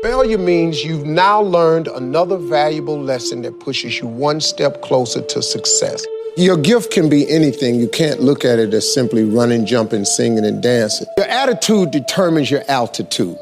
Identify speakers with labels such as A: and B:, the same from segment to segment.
A: Failure means you've now learned another valuable lesson that pushes you one step closer to success. Your gift can be anything. You can't look at it as simply running, jumping, singing, and dancing. Your attitude determines your altitude.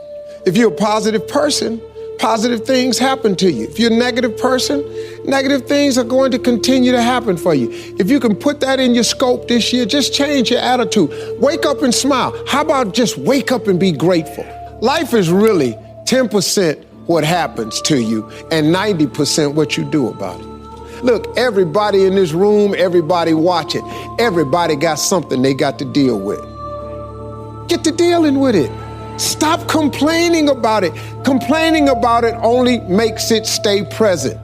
A: If you're a positive person, positive things happen to you. If you're a negative person, negative things are going to continue to happen for you. If you can put that in your scope this year, just change your attitude. Wake up and smile. How about just wake up and be grateful? Life is really 10% what happens to you and 90% what you do about it. Look, everybody in this room, everybody watching, everybody got something they got to deal with. Get to dealing with it. Stop complaining about it. Complaining about it only makes it stay present.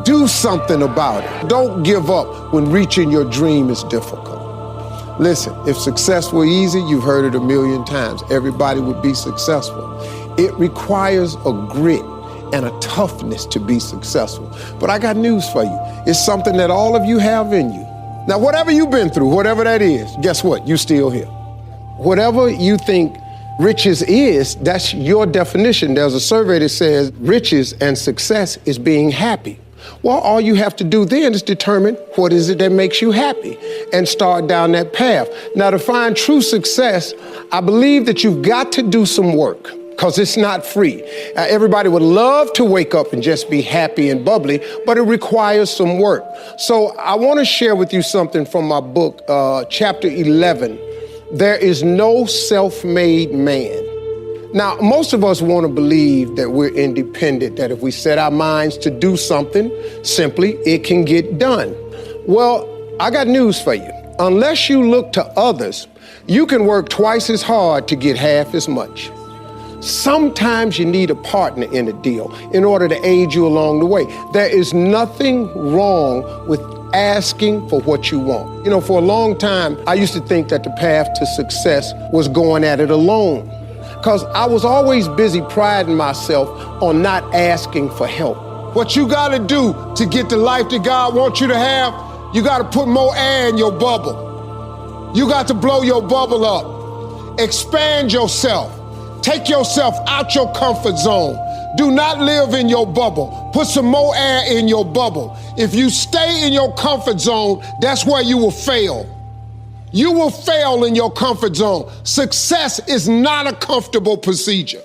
A: Do something about it. Don't give up when reaching your dream is difficult. Listen, if success were easy, you've heard it a million times. Everybody would be successful. It requires a grit and a toughness to be successful. But I got news for you. It's something that all of you have in you. Now, whatever you've been through, whatever that is, guess what? You're still here. Whatever you think riches is, that's your definition. There's a survey that says riches and success is being happy. Well, all you have to do then is determine what is it that makes you happy and start down that path. Now, to find true success, I believe that you've got to do some work because it's not free. Everybody would love to wake up and just be happy and bubbly, but it requires some work. So I want to share with you something from my book, chapter 11. There is no self-made man. Now, most of us want to believe that we're independent, that if we set our minds to do something, simply it can get done. Well, I got news for you. Unless you look to others, you can work twice as hard to get half as much. Sometimes you need a partner in a deal in order to aid you along the way. There is nothing wrong with asking for what you want. You know, for a long time, I used to think that the path to success was going at it alone, because I was always busy priding myself on not asking for help. What you got to do to get the life that God wants you to have, you got to put more air in your bubble. You got to blow your bubble up. Expand yourself. Take yourself out your comfort zone. Do not live in your bubble. Put some more air in your bubble. If you stay in your comfort zone, that's where you will fail. You will fail in your comfort zone. Success is not a comfortable procedure.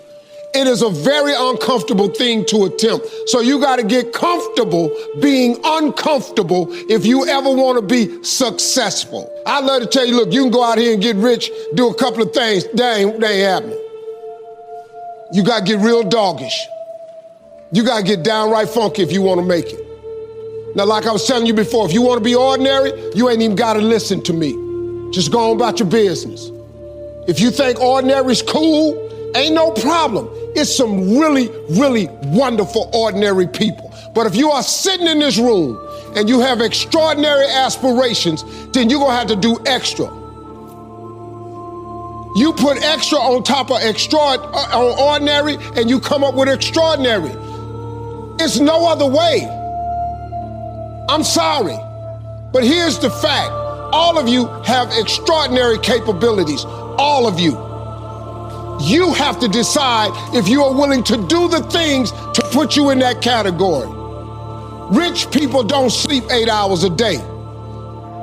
A: It is a very uncomfortable thing to attempt. So you got to get comfortable being uncomfortable if you ever want to be successful. I'd love to tell you, look, you can go out here and get rich, do a couple of things. That ain't happening. You got to get real doggish. You got to get downright funky if you want to make it. Now, like I was telling you before, if you want to be ordinary, you ain't even got to listen to me. Just go on about your business. If you think ordinary's cool, ain't no problem. It's some really, really wonderful ordinary people. But if you are sitting in this room and you have extraordinary aspirations, then you're going to have to do extra. You put extra on top of on ordinary, and you come up with extraordinary. It's no other way. I'm sorry, but here's the fact. All of you have extraordinary capabilities, all of you. You have to decide if you are willing to do the things to put you in that category. Rich people don't sleep 8 hours a day.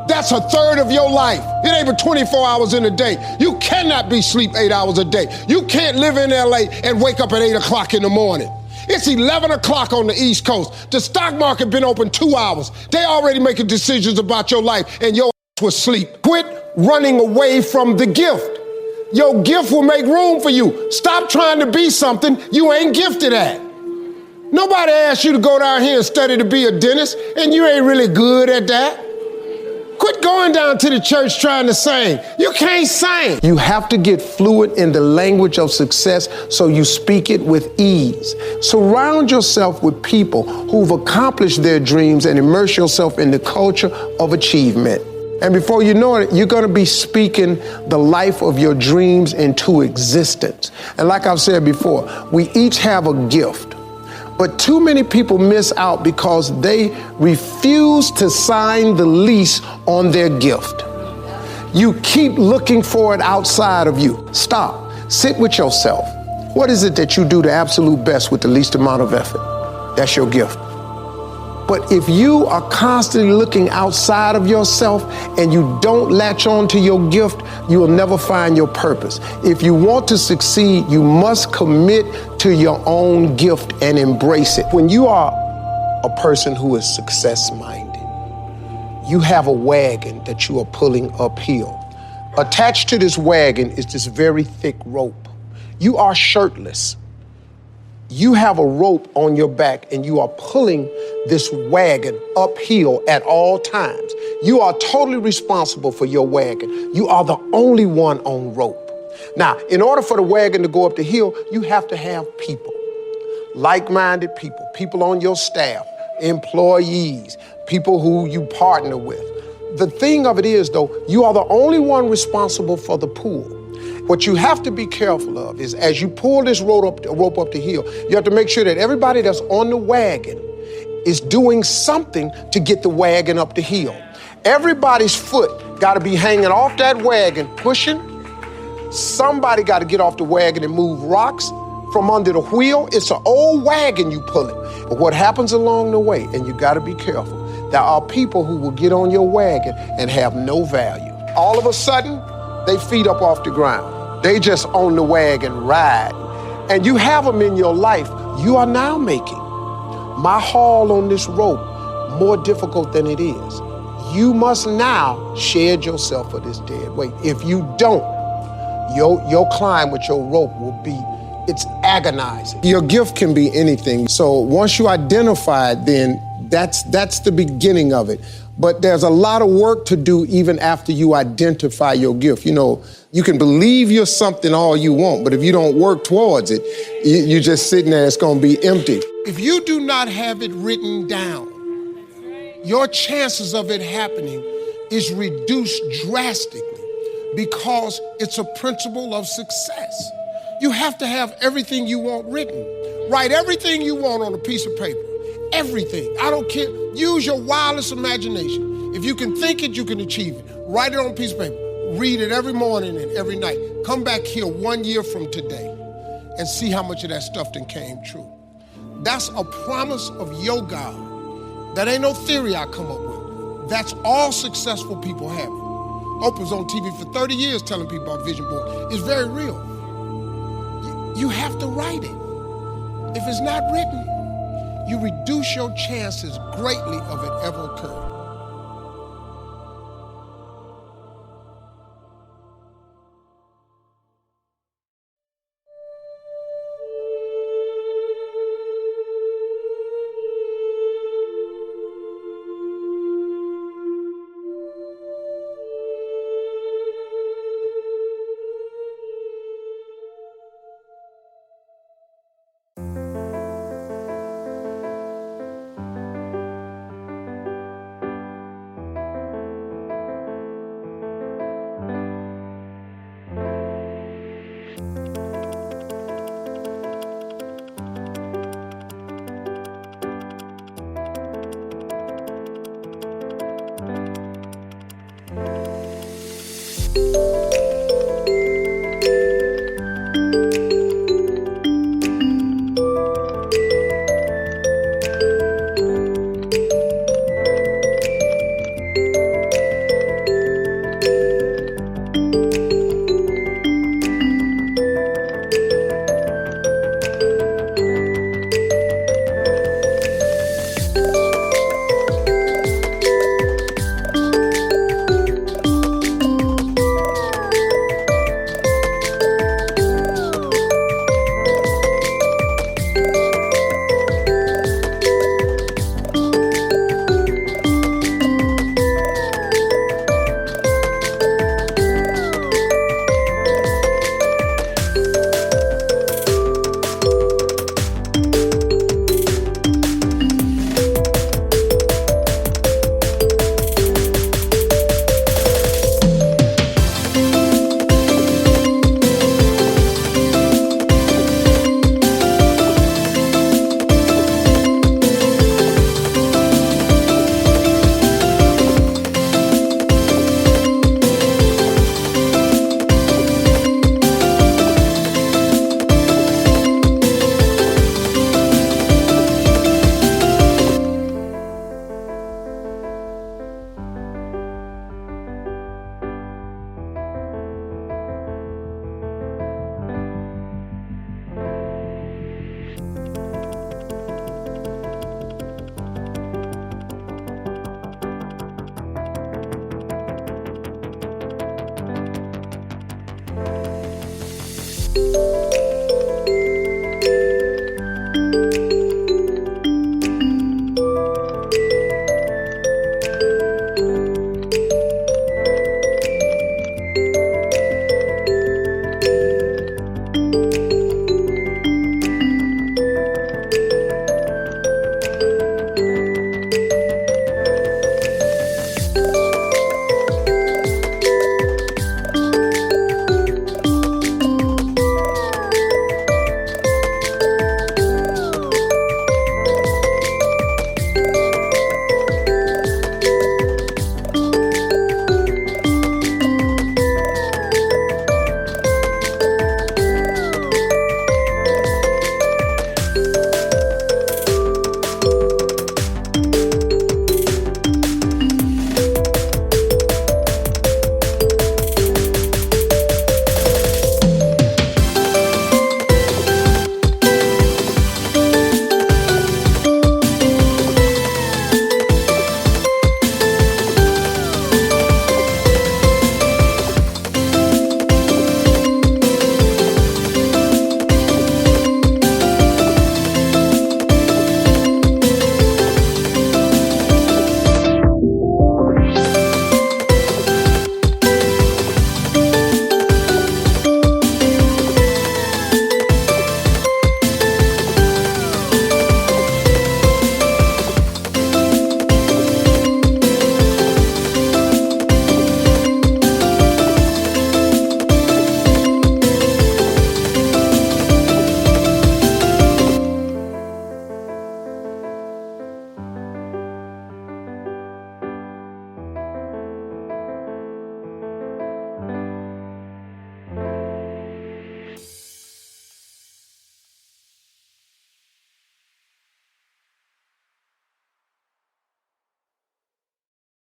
A: That's a third of your life. It ain't but 24 hours in a day. You cannot be sleep 8 hours a day. You can't live in LA and wake up at 8 o'clock in the morning. It's 11 o'clock on the East Coast. The stock market been open 2 hours. They already making decisions about your life and your ass will sleep. Quit running away from the gift. Your gift will make room for you. Stop trying to be something you ain't gifted at. Nobody asked you to go down here and study to be a dentist, and you ain't really good at that. Quit going down to the church trying to sing. You can't sing. You have to get fluent in the language of success so you speak it with ease. Surround yourself with people who've accomplished their dreams and immerse yourself in the culture of achievement. And before you know it, you're going to be speaking the life of your dreams into existence. And like I've said before, we each have a gift. But too many people miss out because they refuse to sign the lease on their gift. You keep looking for it outside of you. Stop. Sit with yourself. What is it that you do the absolute best with the least amount of effort? That's your gift. But if you are constantly looking outside of yourself and you don't latch on to your gift, you will never find your purpose. If you want to succeed, you must commit to your own gift and embrace it. When you are a person who is success-minded, you have a wagon that you are pulling uphill. Attached to this wagon is this very thick rope. You are shirtless. You have a rope on your back and you are pulling this wagon uphill at all times. You are totally responsible for your wagon. You are the only one on rope. Now, in order for the wagon to go up the hill, you have to have people, like-minded people, people on your staff, employees, people who you partner with. The thing of it is, though, you are the only one responsible for the pull. What you have to be careful of is as you pull this rope up the hill, you have to make sure that everybody that's on the wagon is doing something to get the wagon up the hill. Everybody's foot got to be hanging off that wagon, pushing. Somebody got to get off the wagon and move rocks from under the wheel. It's an old wagon you pulling. But what happens along the way, and you got to be careful, there are people who will get on your wagon and have no value. All of a sudden, they feet up off the ground. They just on the wagon ride. And you have them in your life. You are now making my haul on this rope more difficult than it is. You must now shed yourself for this dead weight. If you don't, your climb with your rope will be, it's agonizing. Your gift can be anything. So once you identify it, then that's the beginning of it. But there's a lot of work to do even after you identify your gift. You know, you can believe you're something all you want, but if you don't work towards it, you're just sitting there, it's gonna be empty. If you do not have it written down, your chances of it happening is reduced drastically because it's a principle of success. You have to have everything you want written. Write everything you want on a piece of paper. Everything. I don't care. Use your wildest imagination. If you can think it, you can achieve it. Write it on a piece of paper. Read it every morning and every night. Come back here 1 year from today and see how much of that stuff then came true. That's a promise of your God. That ain't no theory I come up with. That's all successful people have it. Oprah's on TV for 30 years telling people about vision board. It's very real. You have to write it. If it's not written, you reduce your chances greatly of it ever occurring.